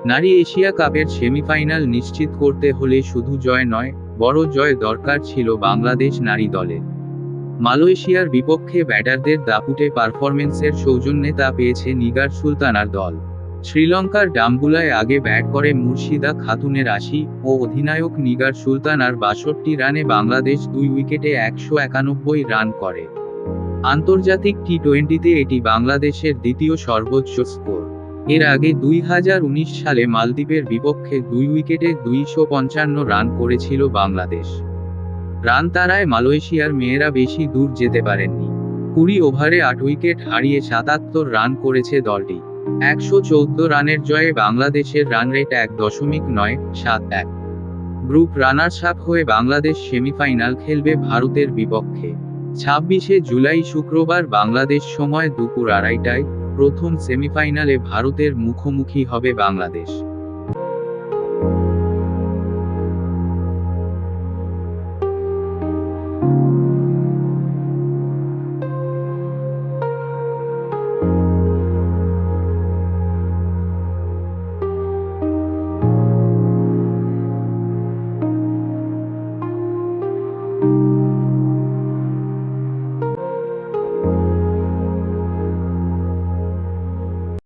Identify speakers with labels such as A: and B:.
A: নারী এশিয়া কাপের সেমিফাইনাল নিশ্চিত করতে হলে শুধু জয় নয়, বড় জয় দরকার ছিল বাংলাদেশ নারী দলের। মালয়েশিয়ার বিপক্ষে ব্যাটারদের দাপুটে পারফরম্যান্সের সৌজন্যে তা পেয়েছে নিগার সুলতানার দল। শ্রীলঙ্কার ডাম্বুলায় আগে ব্যাট করে মুর্শিদা খাতুনের ৮০ ও অধিনায়ক নিগার সুলতানার ৬২ রানে বাংলাদেশ ২ উইকেটে ১৯১ রান করে। আন্তর্জাতিক টি-টোয়েন্টিতে এটি বাংলাদেশের দ্বিতীয় সর্বোচ্চ স্কোর। এর আগে ২০১৯ সালে মালদ্বীপের বিপক্ষে ২ উইকেটে ২৫৫ রান করেছিল বাংলাদেশ। রান তাড়ায় মালয়েশিয়ার মেয়েরা বেশি দূর যেতে পারেননি। ২০ ওভারে ৮ উইকেট হারিয়ে ৭৭ রান করেছে দলটি। ১১৪ রানের জয়ে বাংলাদেশের run rate ১.৯৭১। Group runners up হয়ে বাংলাদেশ সেমিফাইনাল খেলবে ভারতের বিপক্ষে। ২৬শে জুলাই শুক্রবার বাংলাদেশ সময় দুপুর ২:৩০টায় প্রথম সেমিফাইনালে ভারতের মুখোমুখি হবে বাংলাদেশ।